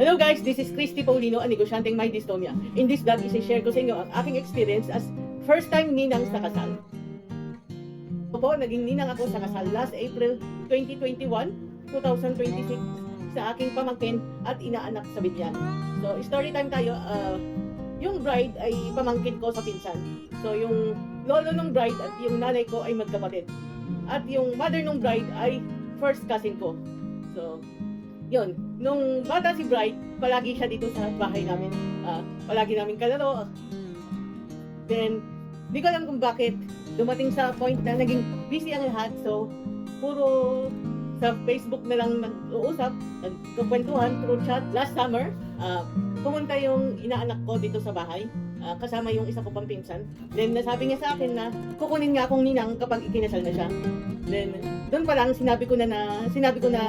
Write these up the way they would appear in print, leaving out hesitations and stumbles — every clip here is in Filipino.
Hello guys, this is Christy Paulino, ang negosyanteng may dystonia. In this vlog, isi-share ko sa inyo ang aking experience as first time ninang sa kasal. Opo, naging ninang ako sa kasal last April 2021, 2026 sa aking pamangkin at inaanak sa Binyan. So, story time tayo. Yung bride ay pamangkin ko sa pinsan. So, yung lolo ng bride at yung nanay ko ay magkapatid. At yung mother ng bride ay first cousin ko. So, yun, nung bata si bride, palagi siya dito sa bahay namin. Palagi namin kalaro. Then, di ko alam kung bakit dumating sa point na naging busy ang lahat. So, puro sa Facebook na lang nag-uusap, nagkukwentuhan through chat. Last summer, pumunta yung inaanak ko dito sa bahay. Kasama yung isa ko pang pinsan. Then, nasabi niya sa akin na kukunin nga akong ninang kapag ikinasal na siya. Then, doon pa lang sinabi ko na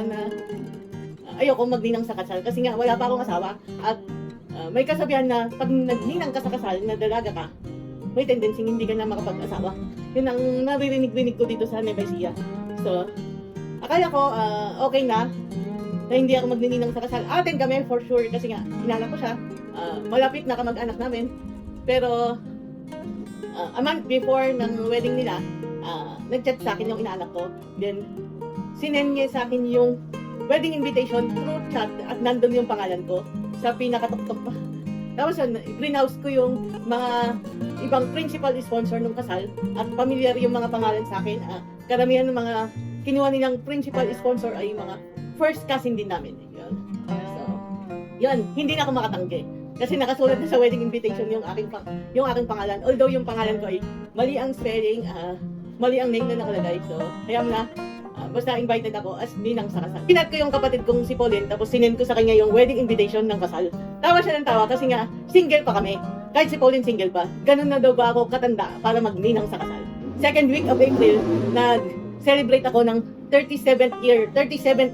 ayoko magninang sa kasal kasi nga wala pa akong asawa at may kasabihan na pag nagninang ka sa kasal na dalaga ka, may tendency hindi ka na makapag-asawa. Yun ang naririnig-rinig ko dito sa Nueva Ecija. So, akala ko okay na hindi ako magninang sa kasal. Atin kami for sure kasi nga inaanak ko siya. Malapit na kamag-anak namin. Pero a month before ng wedding nila, nag-chat sa akin yung inaanak ko. Then, sinend niya sa akin yung wedding invitation through chat at nandun yung pangalan ko sa pinakatuktok pa. Tapos yun, greenhouse ko yung mga ibang principal sponsor ng kasal at familiar yung mga pangalan sa akin. Karamihan ng mga kinuha nilang principal sponsor ay mga first cousin din namin. Yun. So, yun, hindi na ako makatanggi. Kasi nakasulat na sa wedding invitation yung aking pangalan. Although yung pangalan ko ay mali ang spelling, mali ang name na nakalagay. So, kaya na, basta invited ako as ninang sa kasal. Pinat ko yung kapatid kong si Pauline, tapos sinend ko sa kanya yung wedding invitation ng kasal. Tawa siya ng tawa kasi nga single pa kami. Kahit si Pauline single pa. Ganun na daw ba ako katanda para magninang sa kasal. Second week of April, nag-celebrate ako ng 37th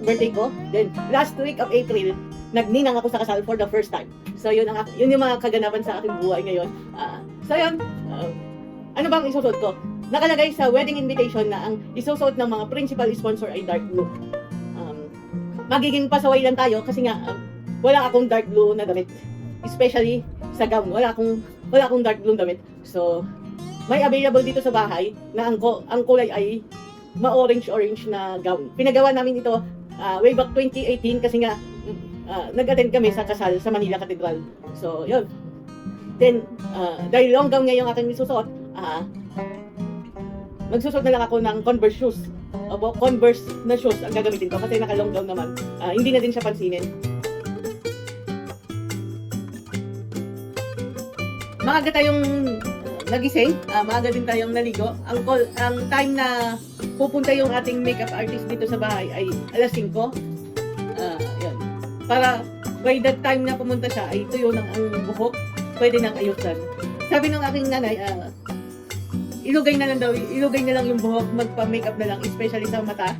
birthday ko. Then last week of April, nagninang ako sa kasal for the first time. So yun yung mga kaganapan sa aking buhay ngayon. So yun, ano bang isusuot ko? Nakalagay sa wedding invitation na ang isusuot ng mga principal sponsor ay dark blue. Magiging pasaway lang tayo kasi nga wala akong dark blue na damit. Especially sa gown, wala akong dark blue damit. So, may available dito sa bahay na ang kulay ay ma-orange na gown. Pinagawa namin ito way back 2018 kasi nga nag-attend kami sa kasal sa Manila Cathedral. So, yun. Then, dahil long gown nga yung aking isusuot, magsusot na lang ako ng Converse shoes. Opo, Converse na shoes ang gagamitin ko kasi naka-long gown naman. Hindi na din siya pansinin. Maaga tayong nagising, maaga din tayong naligo. Ang time na pupunta yung ating makeup artist dito sa bahay ay alas 5. Yun. Para by that time na pumunta siya ay tuyo ng ang buhok, pwede nang ayusan. Sabi ng aking nanay, ilugay na lang yung buhok, magpa-makeup na lang, especially sa mata.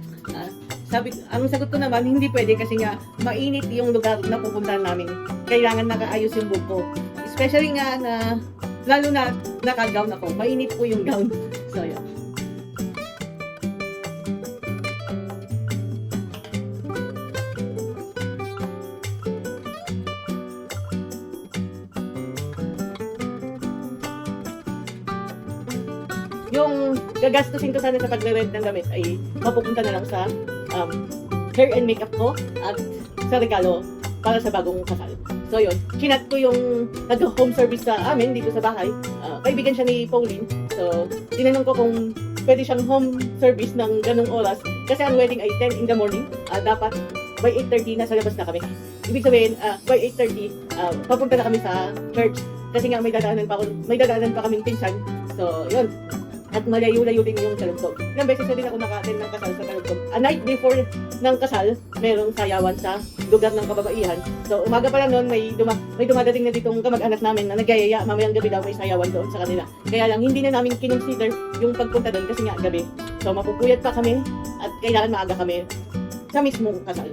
Ang sagot ko naman, hindi pwede kasi nga mainit yung lugar na pupuntahan namin. Kailangan nakaayos yung buhok ko. Especially nga lalo na naka-gown ako, mainit po yung gown. So, yun. Yung gagastusin ko sana sa pagre-rent ng damit ay mapupunta na lang sa hair and makeup ko at sa regalo para sa bagong kasal. So yun, chinat ko yung nag-home service sa amin dito sa bahay. Kaibigan siya ni Pauline. So, tinanong ko kung pwede siyang home service ng ganong oras. Kasi ang wedding ay 10 in the morning. Dapat by 8:30 nasa labas na kami. Ibig sabihin, by 8:30 papunta na kami sa church. Kasi nga may dadaanan pa kaming pinsan. So, yun. At malayo-layo din yung Talugtog. Ilang beses na din ako naka-attend ng kasal sa Talugtog. A night before ng kasal, merong sayawan sa lugar ng kababaihan. So, umaga pa lang noon, may dumadating na ditong kamag-anak namin na nagyayaya. Mamayang gabi daw may sayawan doon sa kanila. Kaya lang, hindi na namin kinonsider yung pagpunta doon kasi nga gabi. So, mapupuyat pa kami at kailangan maaga kami sa mismong kasal.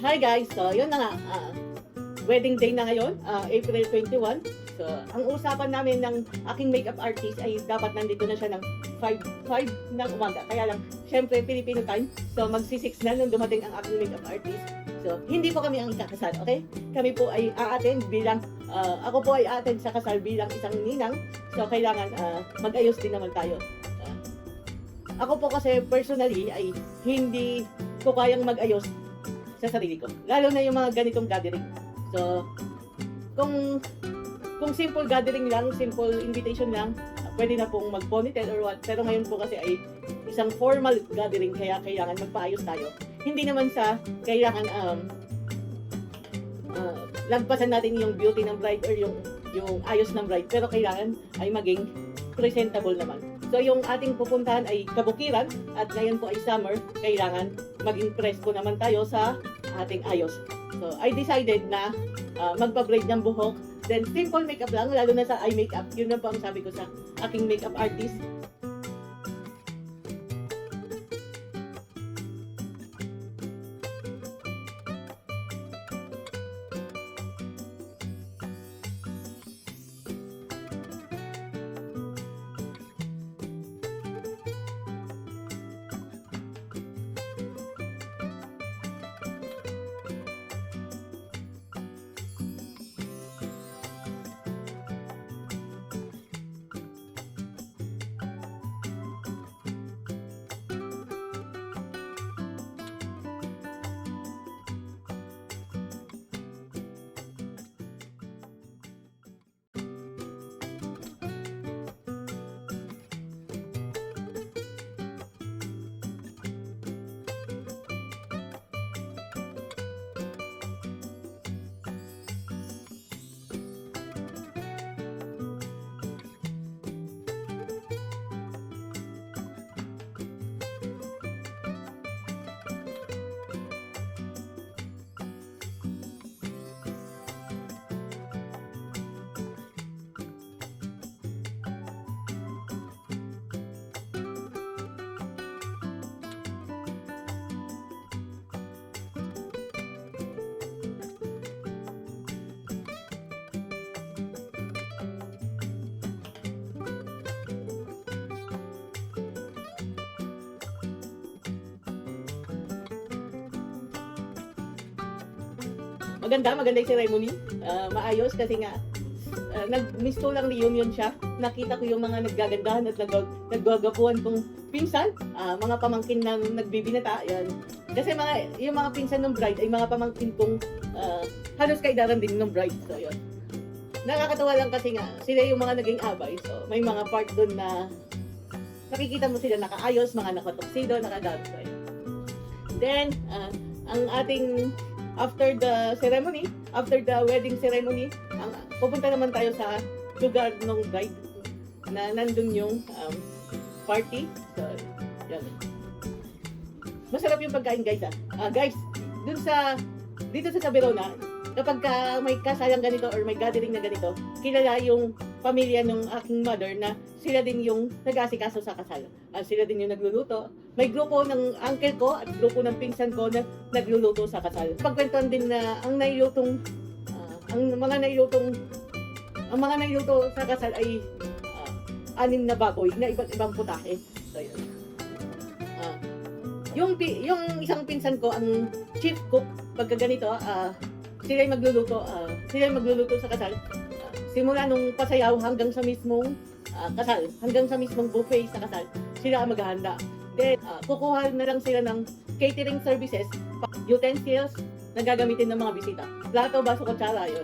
Hi guys! So, yun na nga. Wedding day na ngayon, April 21. So, ang usapan namin ng aking makeup artist ay dapat nandito na siya ng 5 ng umaga. Kaya lang, syempre, Filipino time. So, magsi-6 na nung dumating ang aking makeup artist. So, hindi po kami ang ikakasal, okay? Kami po ay a-attend bilang, ako po ay a-attend sa kasal bilang isang ninang. So, kailangan mag-ayos din naman tayo. Ako po kasi personally ay hindi ko kayang mag-ayos sa sarili ko. Lalo na yung mga ganitong gathering. So, kung simple gathering lang, simple invitation lang, pwede na pong mag-ponytail or what. Pero ngayon po kasi ay isang formal gathering, kaya kailangan magpaayos tayo. Hindi naman sa kailangan lagpasan natin yung beauty ng bride or yung ayos ng bride. Pero kailangan ay maging presentable naman. So yung ating pupuntahan ay kabukiran at ngayon po ay summer, kailangan maging presko naman tayo sa ating ayos. So I decided na magpa-braid ng buhok, then simple makeup lang, lalo na sa eye makeup. Yun na po ang sabi ko sa aking makeup artist. Maganda yung ceremony. Maayos kasi nga nag-misto lang reunion siya. Nakita ko yung mga naggagandahan at naggagapuan kong pinsan, mga pamangkin na nagbibinata. Yan. Kasi yung mga pinsan ng bride ay mga pamangkin kong halos kaidaran din ng bride. So yun. Nakakatawa lang kasi nga sila yung mga naging abay. So may mga part doon na nakikita mo sila nakaayos, mga nakatoksido, nakadance. So, yun. Then, ang ating after the wedding ceremony, pupunta naman tayo sa lugar ng bride na nandun yung party. So, yan. Masarap yung pagkain, guys. Guys, dito sa Verona, kapag may kasalang ganito or may gathering na ganito, kilala yung pamilya ng aking mother na sila din yung nag-aasikaso sa kasal. Sila din yung nagluluto. May grupo ng uncle ko at grupo ng pinsan ko na nagluluto sa kasal. Pagkwentuhan din na ang mga nailuto sa kasal ay 6 na baboy na iba't ibang putahe. So, yun. Yung isang pinsan ko, ang chief cook, pagka ganito, sila yung magluluto sa kasal. Simula nung pasayaw hanggang sa mismong kasal, hanggang sa mismong buffet sa kasal, sila ang maghahanda. Then, kukuha na lang sila ng catering services, utensils na gagamitin ng mga bisita. Plato, baso, kutsara, yun.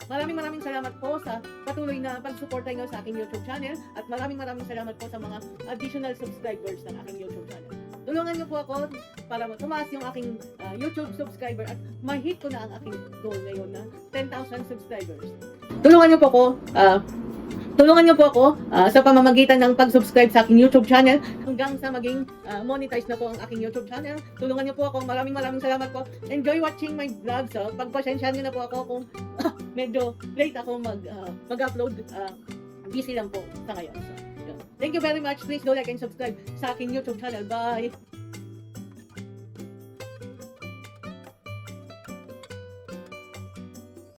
Maraming salamat po sa patuloy na pagsuporta nyo sa aking YouTube channel at maraming salamat po sa mga additional subscribers ng aking YouTube channel. Tulungan niyo po ako para tumaas yung aking YouTube subscriber at ma-hit ko na ang aking goal ngayon na 10,000 subscribers. Tulungan niyo po ako sa pamamagitan ng pag-subscribe sa aking YouTube channel hanggang sa maging monetize na po ang aking YouTube channel. Tulungan niyo po ako. Maraming salamat po. Enjoy watching my vlog. So, pagpasensya niyo na po ako kung medyo late ako mag-upload. Busy lang po sa ngayon. So, yun. Thank you very much. Please do like and subscribe sa aking YouTube channel. Bye!